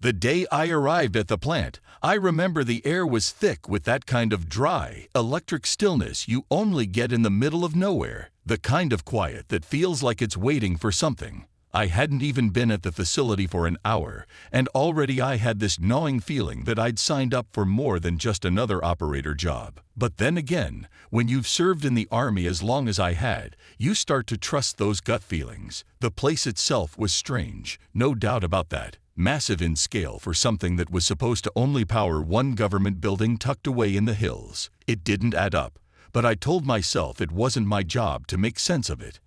The day I arrived at the plant, I remember the air was thick with that kind of dry, electric stillness you only get in the middle of nowhere, the kind of quiet that feels like it's waiting for something. I hadn't even been at the facility for an hour, and already I had this gnawing feeling that I'd signed up for more than just another operator job. But then again, when you've served in the Army as long as I had, you start to trust those gut feelings. The place itself was strange, no doubt about that. Massive in scale for something that was supposed to only power one government building tucked away in the hills. It didn't add up, but I told myself it wasn't my job to make sense of it.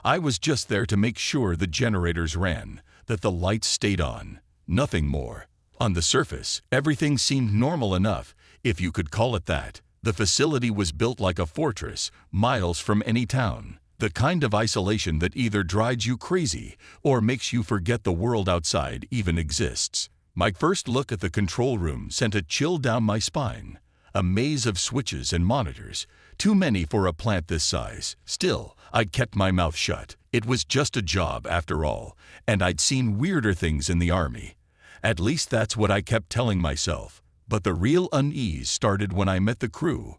I was just there to make sure the generators ran, that the lights stayed on. Nothing more. On the surface, everything seemed normal enough, if you could call it that. The facility was built like a fortress, miles from any town. The kind of isolation that either drives you crazy or makes you forget the world outside even exists. My first look at the control room sent a chill down my spine. A maze of switches and monitors, too many for a plant this size. Still, I kept my mouth shut. It was just a job after all, and I'd seen weirder things in the Army. At least that's what I kept telling myself. But the real unease started when I met the crew.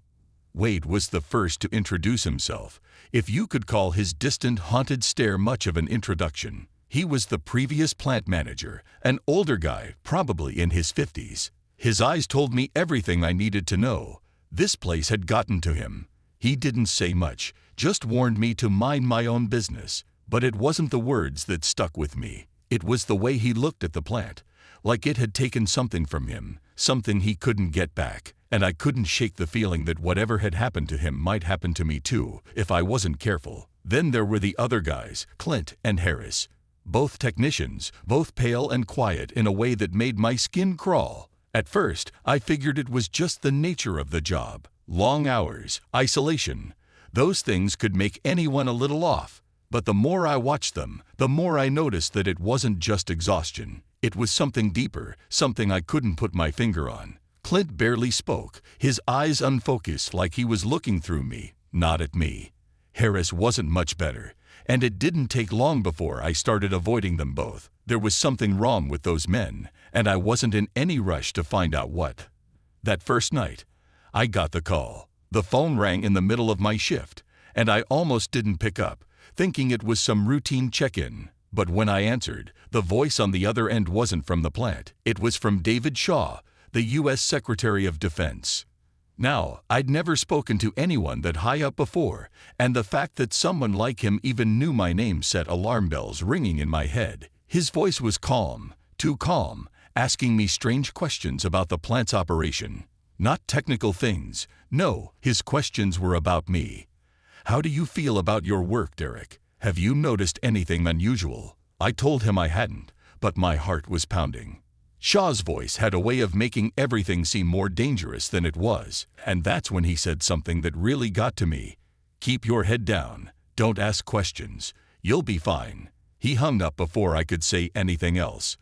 Wade was the first to introduce himself, if you could call his distant, haunted stare much of an introduction. He was the previous plant manager, an older guy, probably in his 50s. His eyes told me everything I needed to know. This place had gotten to him. He didn't say much, just warned me to mind my own business. But it wasn't the words that stuck with me. It was the way he looked at the plant, like it had taken something from him, something he couldn't get back. And I couldn't shake the feeling that whatever had happened to him might happen to me too, if I wasn't careful. Then there were the other guys, Clint and Harris. Both technicians, both pale and quiet in a way that made my skin crawl. At first, I figured it was just the nature of the job. Long hours, isolation. Those things could make anyone a little off. But the more I watched them, the more I noticed that it wasn't just exhaustion. It was something deeper, something I couldn't put my finger on. Clint barely spoke, his eyes unfocused like he was looking through me, not at me. Harris wasn't much better, and it didn't take long before I started avoiding them both. There was something wrong with those men, and I wasn't in any rush to find out what. That first night, I got the call. The phone rang in the middle of my shift, and I almost didn't pick up, thinking it was some routine check-in. But when I answered, the voice on the other end wasn't from the plant. It was from David Shaw, the U.S. Secretary of Defense. Now, I'd never spoken to anyone that high up before, and the fact that someone like him even knew my name set alarm bells ringing in my head. His voice was calm, too calm, asking me strange questions about the plant's operation. Not technical things. No, his questions were about me. How do you feel about your work, Derek? Have you noticed anything unusual? I told him I hadn't, but my heart was pounding. Shaw's voice had a way of making everything seem more dangerous than it was, and that's when he said something that really got to me. Keep your head down. Don't ask questions. You'll be fine. He hung up before I could say anything else.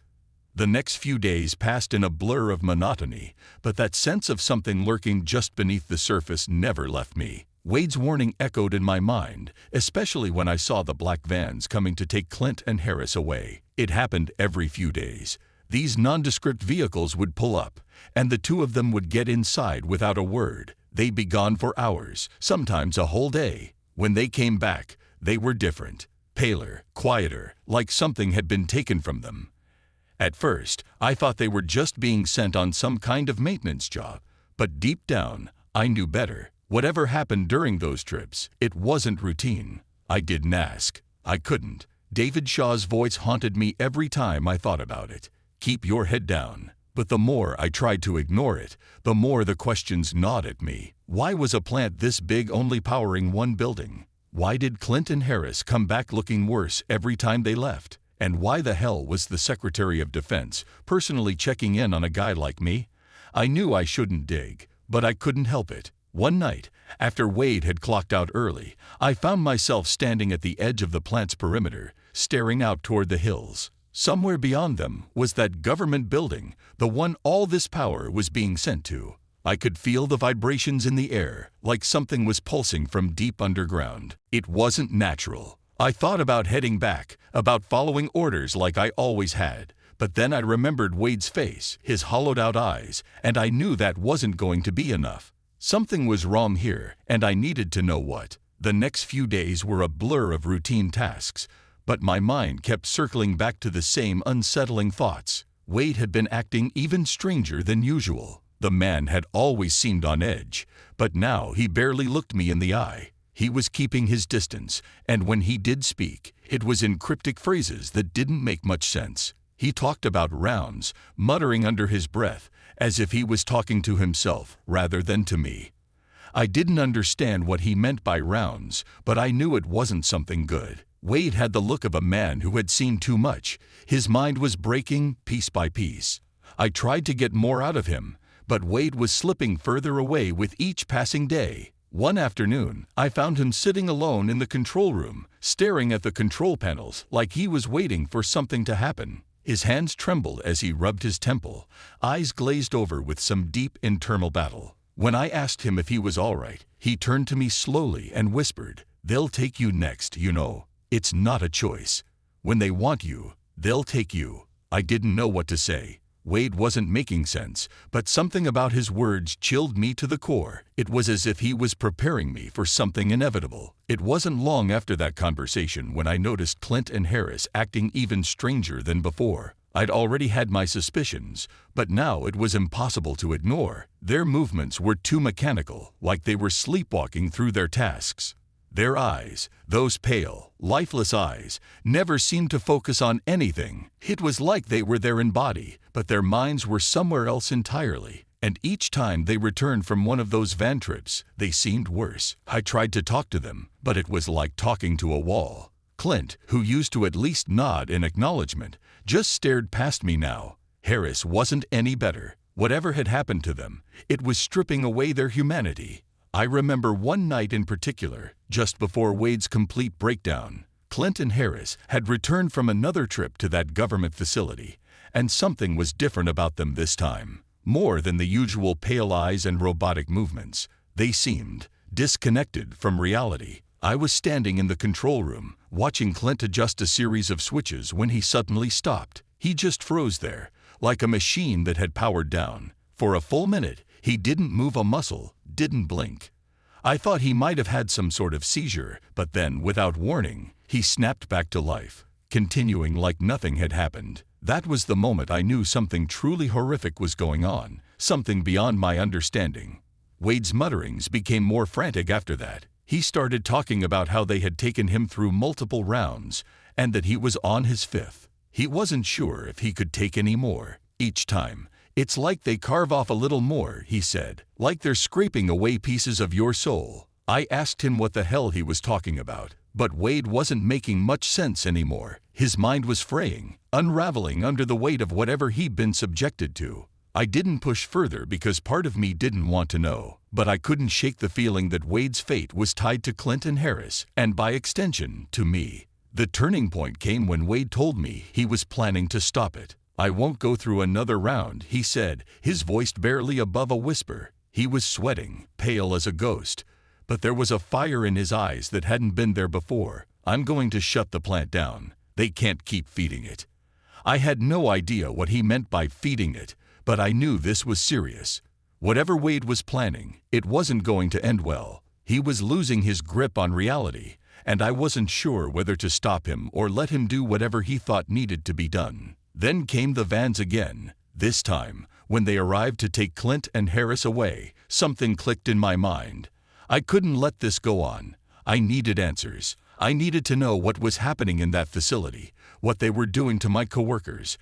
The next few days passed in a blur of monotony, but that sense of something lurking just beneath the surface never left me. Wade's warning echoed in my mind, especially when I saw the black vans coming to take Clint and Harris away. It happened every few days. These nondescript vehicles would pull up, and the two of them would get inside without a word. They'd be gone for hours, sometimes a whole day. When they came back, they were different, paler, quieter, like something had been taken from them. At first, I thought they were just being sent on some kind of maintenance job, but deep down, I knew better. Whatever happened during those trips, it wasn't routine. I didn't ask. I couldn't. David Shaw's voice haunted me every time I thought about it. Keep your head down. But the more I tried to ignore it, the more the questions gnawed at me. Why was a plant this big only powering one building? Why did Clint and Harris come back looking worse every time they left? And why the hell was the Secretary of Defense personally checking in on a guy like me? I knew I shouldn't dig, but I couldn't help it. One night, after Wade had clocked out early, I found myself standing at the edge of the plant's perimeter, staring out toward the hills. Somewhere beyond them was that government building, the one all this power was being sent to. I could feel the vibrations in the air, like something was pulsing from deep underground. It wasn't natural. I thought about heading back, about following orders like I always had, But then I remembered Wade's face, his hollowed-out eyes, and I knew that wasn't going to be enough. Something was wrong here, and I needed to know what. The next few days were a blur of routine tasks, but my mind kept circling back to the same unsettling thoughts. Wade had been acting even stranger than usual. The man had always seemed on edge, but now he barely looked me in the eye. He was keeping his distance, and when he did speak, it was in cryptic phrases that didn't make much sense. He talked about rounds, muttering under his breath, as if he was talking to himself rather than to me. I didn't understand what he meant by rounds, but I knew it wasn't something good. Wade had the look of a man who had seen too much. His mind was breaking piece by piece. I tried to get more out of him, but Wade was slipping further away with each passing day. One afternoon, I found him sitting alone in the control room, staring at the control panels like he was waiting for something to happen. His hands trembled as he rubbed his temple, eyes glazed over with some deep internal battle. When I asked him if he was all right, he turned to me slowly and whispered, "They'll take you next, you know. It's not a choice. When they want you, they'll take you." I didn't know what to say. Wade wasn't making sense, but something about his words chilled me to the core. It was as if he was preparing me for something inevitable. It wasn't long after that conversation when I noticed Clint and Harris acting even stranger than before. I'd already had my suspicions, but now it was impossible to ignore. Their movements were too mechanical, like they were sleepwalking through their tasks. Their eyes, those pale, lifeless eyes, never seemed to focus on anything. It was like they were there in body, but their minds were somewhere else entirely. And each time they returned from one of those van trips, they seemed worse. I tried to talk to them, but it was like talking to a wall. Clint, who used to at least nod in acknowledgement, just stared past me now. Harris wasn't any better. Whatever had happened to them, it was stripping away their humanity. I remember one night in particular, just before Wade's complete breakdown. Clint and Harris had returned from another trip to that government facility, and something was different about them this time. More than the usual pale eyes and robotic movements, they seemed disconnected from reality. I was standing in the control room, watching Clint adjust a series of switches when he suddenly stopped. He just froze there, like a machine that had powered down. For a full minute, he didn't move a muscle, didn't blink. I thought he might have had some sort of seizure, but then, without warning, he snapped back to life, continuing like nothing had happened. That was the moment I knew something truly horrific was going on, something beyond my understanding. Wade's mutterings became more frantic after that. He started talking about how they had taken him through multiple rounds, and that he was on his fifth. He wasn't sure if he could take any more. Each time, "It's like they carve off a little more," he said, "like they're scraping away pieces of your soul." I asked him what the hell he was talking about, but Wade wasn't making much sense anymore. His mind was fraying, unraveling under the weight of whatever he'd been subjected to. I didn't push further because part of me didn't want to know, but I couldn't shake the feeling that Wade's fate was tied to Clint and Harris, and by extension, to me. The turning point came when Wade told me he was planning to stop it. "I won't go through another round," he said, his voice barely above a whisper. He was sweating, pale as a ghost, but there was a fire in his eyes that hadn't been there before. "I'm going to shut the plant down. They can't keep feeding it." I had no idea what he meant by feeding it, but I knew this was serious. Whatever Wade was planning, it wasn't going to end well. He was losing his grip on reality, and I wasn't sure whether to stop him or let him do whatever he thought needed to be done. Then came the vans again. This time, when they arrived to take Clint and Harris away, something clicked in my mind. I couldn't let this go on. I needed answers. I needed to know what was happening in that facility, what they were doing to my coworkers,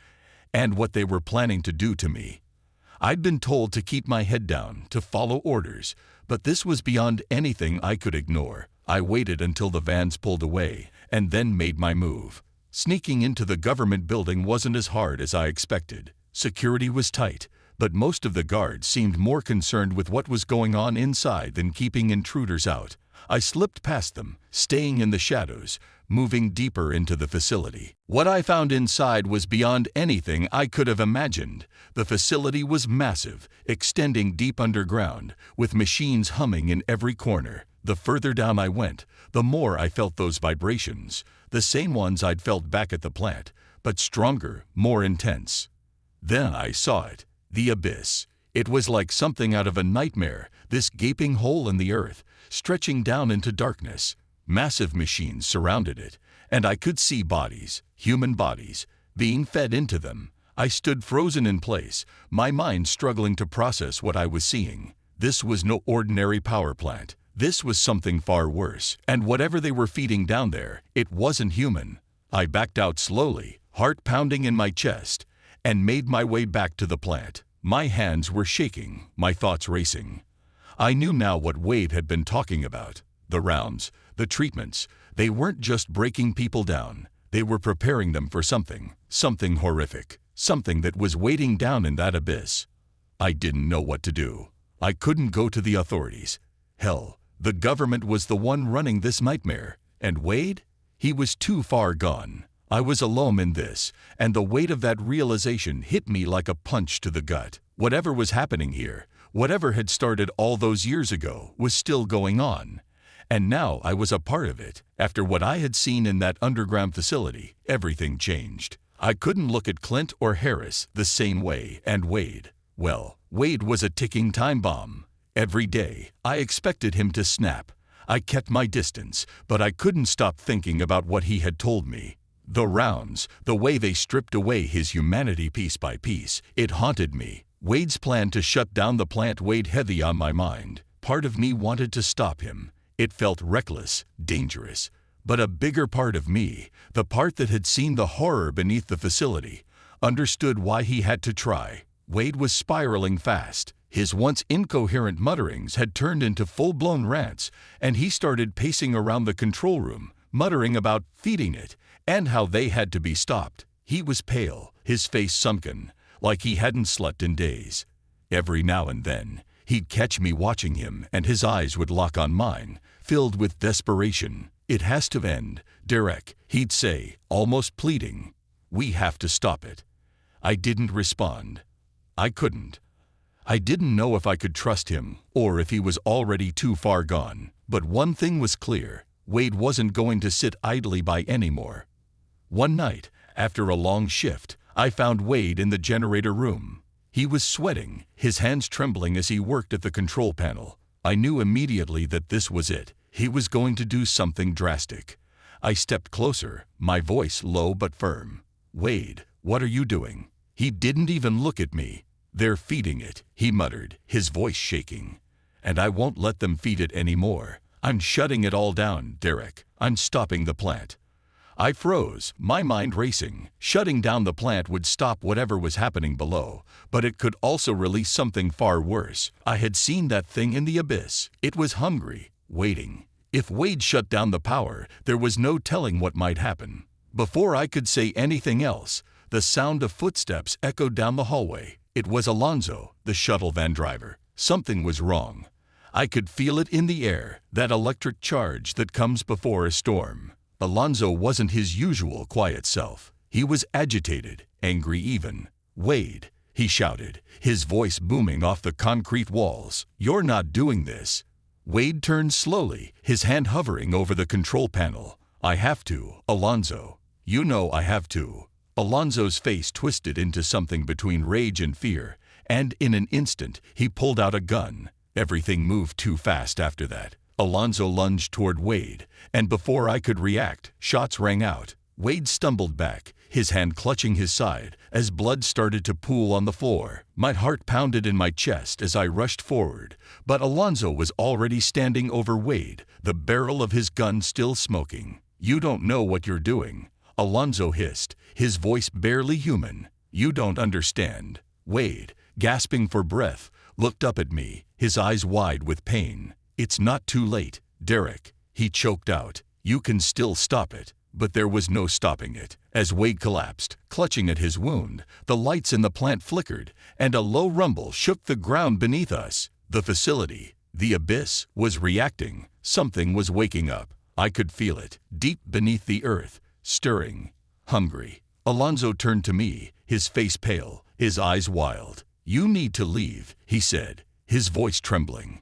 and what they were planning to do to me. I'd been told to keep my head down, to follow orders, but this was beyond anything I could ignore. I waited until the vans pulled away, and then made my move. Sneaking into the government building wasn't as hard as I expected. Security was tight, but most of the guards seemed more concerned with what was going on inside than keeping intruders out. I slipped past them, staying in the shadows, moving deeper into the facility. What I found inside was beyond anything I could have imagined. The facility was massive, extending deep underground, with machines humming in every corner. The further down I went, the more I felt those vibrations, the same ones I'd felt back at the plant, but stronger, more intense. Then I saw it, the abyss. It was like something out of a nightmare, this gaping hole in the earth, stretching down into darkness. Massive machines surrounded it, and I could see bodies, human bodies, being fed into them. I stood frozen in place, my mind struggling to process what I was seeing. This was no ordinary power plant. This was something far worse, and whatever they were feeding down there, it wasn't human. I backed out slowly, heart pounding in my chest, and made my way back to the plant. My hands were shaking, my thoughts racing. I knew now what Wade had been talking about. The rounds, the treatments, they weren't just breaking people down. They were preparing them for something horrific, something that was waiting down in that abyss. I didn't know what to do. I couldn't go to the authorities. Hell, the government was the one running this nightmare. And Wade? He was too far gone. I was alone in this, and the weight of that realization hit me like a punch to the gut. Whatever was happening here, whatever had started all those years ago, was still going on. And now I was a part of it. After what I had seen in that underground facility, everything changed. I couldn't look at Clint or Harris the same way, and Wade. Well, Wade was a ticking time bomb. Every day, I expected him to snap. I kept my distance, but I couldn't stop thinking about what he had told me. The rounds, the way they stripped away his humanity piece by piece, it haunted me. Wade's plan to shut down the plant weighed heavy on my mind. Part of me wanted to stop him. It felt reckless, dangerous. But a bigger part of me, the part that had seen the horror beneath the facility, understood why he had to try. Wade was spiraling fast. His once incoherent mutterings had turned into full-blown rants, and he started pacing around the control room, muttering about feeding it, and how they had to be stopped. He was pale, his face sunken, like he hadn't slept in days. Every now and then, he'd catch me watching him, and his eyes would lock on mine, filled with desperation. "It has to end, Derek," he'd say, almost pleading. "We have to stop it." I didn't respond. I couldn't. I didn't know if I could trust him, or if he was already too far gone. But one thing was clear. Wade wasn't going to sit idly by anymore. One night, after a long shift, I found Wade in the generator room. He was sweating, his hands trembling as he worked at the control panel. I knew immediately that this was it. He was going to do something drastic. I stepped closer, my voice low but firm. "Wade, what are you doing?" He didn't even look at me. "They're feeding it," he muttered, his voice shaking. "And I won't let them feed it anymore. I'm shutting it all down, Derek. I'm stopping the plant." I froze, my mind racing. Shutting down the plant would stop whatever was happening below, but it could also release something far worse. I had seen that thing in the abyss. It was hungry, waiting. If Wade shut down the power, there was no telling what might happen. Before I could say anything else, the sound of footsteps echoed down the hallway. It was Alonzo, the shuttle van driver. Something was wrong. I could feel it in the air, that electric charge that comes before a storm. Alonzo wasn't his usual quiet self. He was agitated, angry even. "Wade," he shouted, his voice booming off the concrete walls. "You're not doing this." Wade turned slowly, his hand hovering over the control panel. "I have to, Alonzo. You know I have to." Alonzo's face twisted into something between rage and fear, and in an instant, he pulled out a gun. Everything moved too fast after that. Alonzo lunged toward Wade, and before I could react, shots rang out. Wade stumbled back, his hand clutching his side, as blood started to pool on the floor. My heart pounded in my chest as I rushed forward, but Alonzo was already standing over Wade, the barrel of his gun still smoking. "You don't know what you're doing," Alonzo hissed, his voice barely human. "You don't understand." Wade, gasping for breath, looked up at me, his eyes wide with pain. "It's not too late, Derek," he choked out. "You can still stop it." But there was no stopping it. As Wade collapsed, clutching at his wound, the lights in the plant flickered, and a low rumble shook the ground beneath us. The facility, the abyss, was reacting. Something was waking up. I could feel it, deep beneath the earth, stirring, hungry. Alonzo turned to me, his face pale, his eyes wild. "You need to leave," he said, his voice trembling.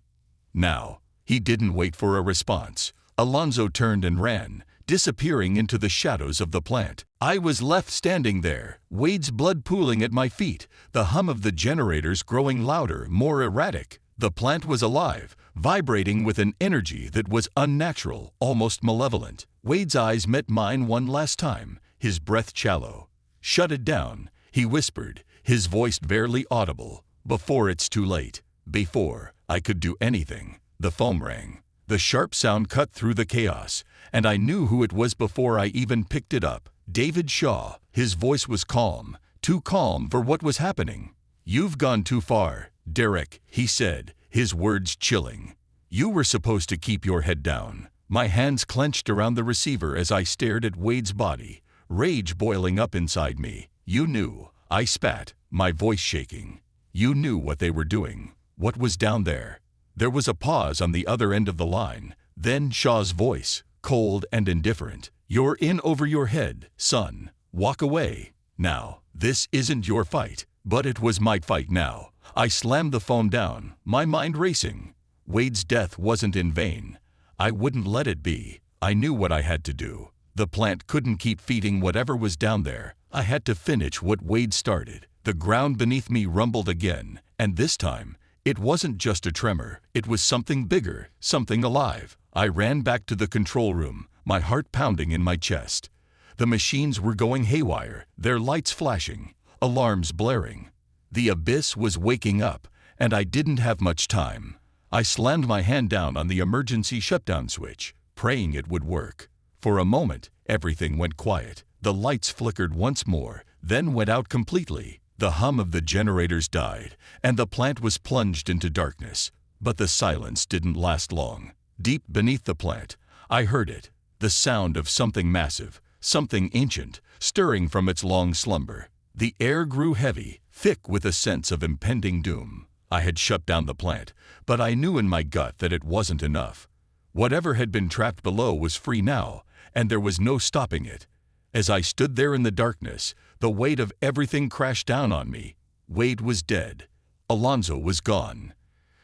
Now. He didn't wait for a response. Alonzo turned and ran, disappearing into the shadows of the plant. I was left standing there, Wade's blood pooling at my feet, the hum of the generators growing louder, more erratic. The plant was alive, vibrating with an energy that was unnatural, almost malevolent. Wade's eyes met mine one last time, his breath shallow. "Shut it down," he whispered, his voice barely audible. "Before it's too late." Before I could do anything. The phone rang. The sharp sound cut through the chaos, and I knew who it was before I even picked it up. David Shaw. His voice was calm, too calm for what was happening. "You've gone too far, Derek," he said, his words chilling. "You were supposed to keep your head down." My hands clenched around the receiver as I stared at Wade's body, rage boiling up inside me. "You knew," I spat, my voice shaking. "You knew what they were doing. What was down there?" There was a pause on the other end of the line. Then Shaw's voice, cold and indifferent. "You're in over your head, son. Walk away. Now, this isn't your fight." But it was my fight now. I slammed the phone down, my mind racing. Wade's death wasn't in vain. I wouldn't let it be. I knew what I had to do. The plant couldn't keep feeding whatever was down there. I had to finish what Wade started. The ground beneath me rumbled again, and this time, it wasn't just a tremor. It was something bigger, something alive. I ran back to the control room, my heart pounding in my chest. The machines were going haywire, their lights flashing, alarms blaring. The abyss was waking up, and I didn't have much time. I slammed my hand down on the emergency shutdown switch, praying it would work. For a moment, everything went quiet. The lights flickered once more, then went out completely. The hum of the generators died, and the plant was plunged into darkness. But the silence didn't last long. Deep beneath the plant, I heard it, the sound of something massive, something ancient, stirring from its long slumber. The air grew heavy, thick with a sense of impending doom. I had shut down the plant, but I knew in my gut that it wasn't enough. Whatever had been trapped below was free now, and there was no stopping it. As I stood there in the darkness, the weight of everything crashed down on me. Wade was dead. Alonzo was gone.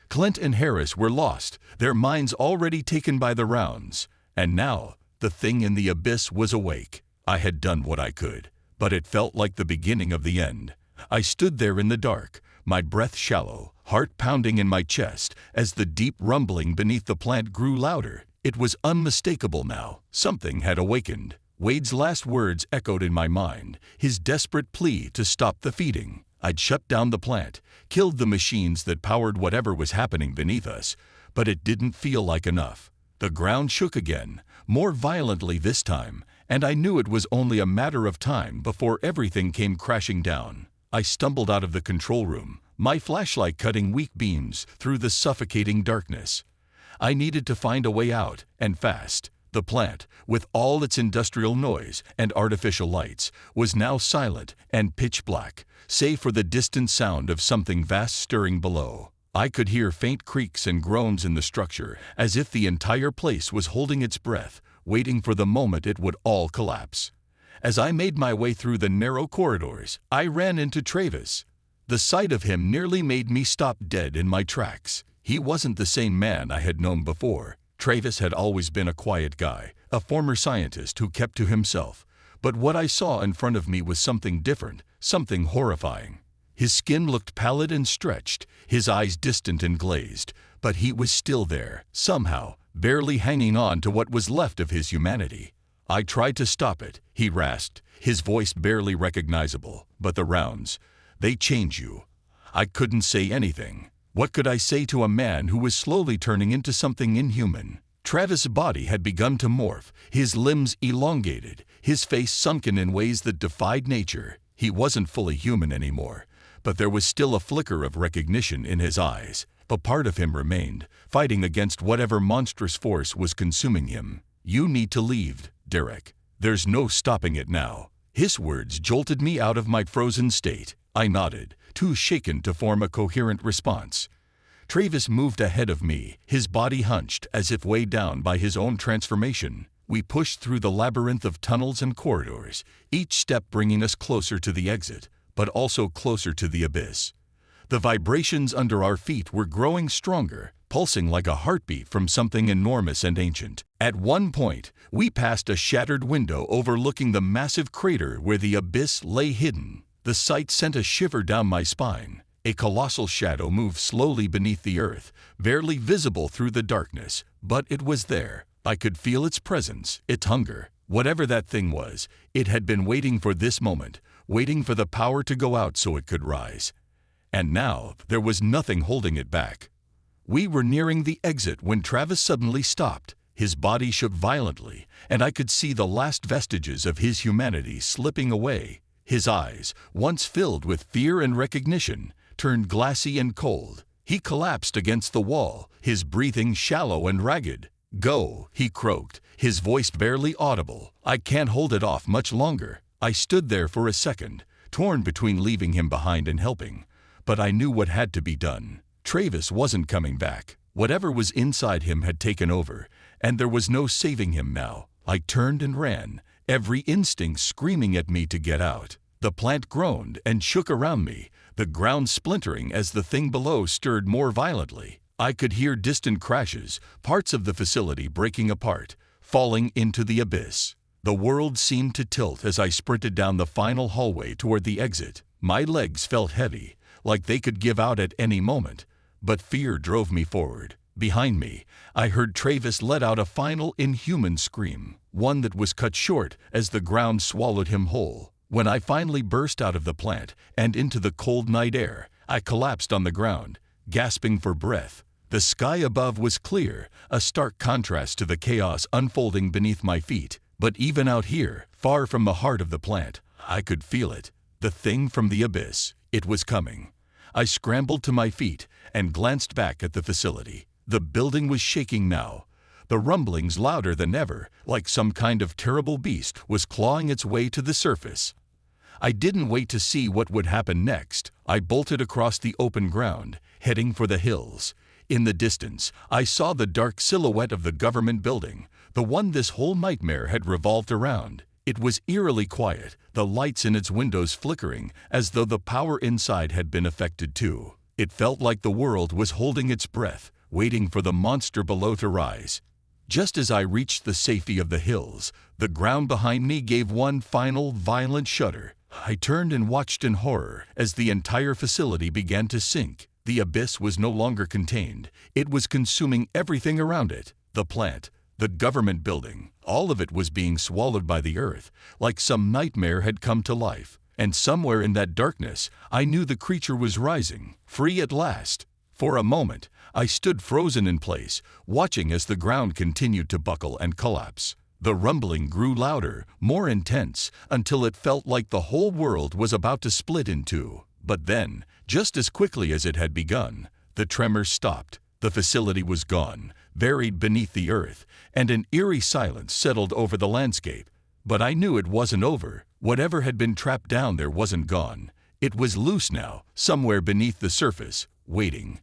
Clint and Harris were lost, their minds already taken by the rounds. And now, the thing in the abyss was awake. I had done what I could, but it felt like the beginning of the end. I stood there in the dark, my breath shallow, heart pounding in my chest, as the deep rumbling beneath the plant grew louder. It was unmistakable now. Something had awakened. Wade's last words echoed in my mind, his desperate plea to stop the feeding. I'd shut down the plant, killed the machines that powered whatever was happening beneath us, but it didn't feel like enough. The ground shook again, more violently this time, and I knew it was only a matter of time before everything came crashing down. I stumbled out of the control room, my flashlight cutting weak beams through the suffocating darkness. I needed to find a way out, and fast. The plant, with all its industrial noise and artificial lights, was now silent and pitch black, save for the distant sound of something vast stirring below. I could hear faint creaks and groans in the structure, as if the entire place was holding its breath, waiting for the moment it would all collapse. As I made my way through the narrow corridors, I ran into Travis. The sight of him nearly made me stop dead in my tracks. He wasn't the same man I had known before. Travis had always been a quiet guy, a former scientist who kept to himself. But what I saw in front of me was something different, something horrifying. His skin looked pallid and stretched, his eyes distant and glazed, but he was still there, somehow, barely hanging on to what was left of his humanity. I tried to stop it, he rasped, his voice barely recognizable. But the rounds, they change you. I couldn't say anything. What could I say to a man who was slowly turning into something inhuman? Travis' body had begun to morph, his limbs elongated, his face sunken in ways that defied nature. He wasn't fully human anymore, but there was still a flicker of recognition in his eyes. A part of him remained, fighting against whatever monstrous force was consuming him. "You need to leave, Derek. There's no stopping it now." His words jolted me out of my frozen state. I nodded, too shaken to form a coherent response. Travis moved ahead of me, his body hunched as if weighed down by his own transformation. We pushed through the labyrinth of tunnels and corridors, each step bringing us closer to the exit, but also closer to the abyss. The vibrations under our feet were growing stronger, pulsing like a heartbeat from something enormous and ancient. At one point, we passed a shattered window overlooking the massive crater where the abyss lay hidden. The sight sent a shiver down my spine. A colossal shadow moved slowly beneath the earth, barely visible through the darkness, but it was there. I could feel its presence, its hunger. Whatever that thing was, it had been waiting for this moment, waiting for the power to go out so it could rise. And now, there was nothing holding it back. We were nearing the exit when Travis suddenly stopped. His body shook violently, and I could see the last vestiges of his humanity slipping away. His eyes, once filled with fear and recognition, turned glassy and cold. He collapsed against the wall, his breathing shallow and ragged. "Go," he croaked, his voice barely audible. "I can't hold it off much longer." I stood there for a second, torn between leaving him behind and helping. But I knew what had to be done. Travis wasn't coming back. Whatever was inside him had taken over, and there was no saving him now. I turned and ran, every instinct screaming at me to get out. The plant groaned and shook around me, the ground splintering as the thing below stirred more violently. I could hear distant crashes, parts of the facility breaking apart, falling into the abyss. The world seemed to tilt as I sprinted down the final hallway toward the exit. My legs felt heavy, like they could give out at any moment, but fear drove me forward. Behind me, I heard Travis let out a final inhuman scream, one that was cut short as the ground swallowed him whole. When I finally burst out of the plant and into the cold night air, I collapsed on the ground, gasping for breath. The sky above was clear, a stark contrast to the chaos unfolding beneath my feet. But even out here, far from the heart of the plant, I could feel it. The thing from the abyss. It was coming. I scrambled to my feet and glanced back at the facility. The building was shaking now. The rumblings louder than ever, like some kind of terrible beast was clawing its way to the surface. I didn't wait to see what would happen next. I bolted across the open ground, heading for the hills. In the distance, I saw the dark silhouette of the government building, the one this whole nightmare had revolved around. It was eerily quiet, the lights in its windows flickering, as though the power inside had been affected too. It felt like the world was holding its breath, waiting for the monster below to rise. Just as I reached the safety of the hills, the ground behind me gave one final, violent shudder. I turned and watched in horror as the entire facility began to sink. The abyss was no longer contained. It was consuming everything around it. The plant, the government building, all of it was being swallowed by the earth, like some nightmare had come to life. And somewhere in that darkness, I knew the creature was rising, free at last. For a moment, I stood frozen in place, watching as the ground continued to buckle and collapse. The rumbling grew louder, more intense, until it felt like the whole world was about to split in two. But then, just as quickly as it had begun, the tremors stopped. The facility was gone, buried beneath the earth, and an eerie silence settled over the landscape. But I knew it wasn't over. Whatever had been trapped down there wasn't gone. It was loose now, somewhere beneath the surface, waiting.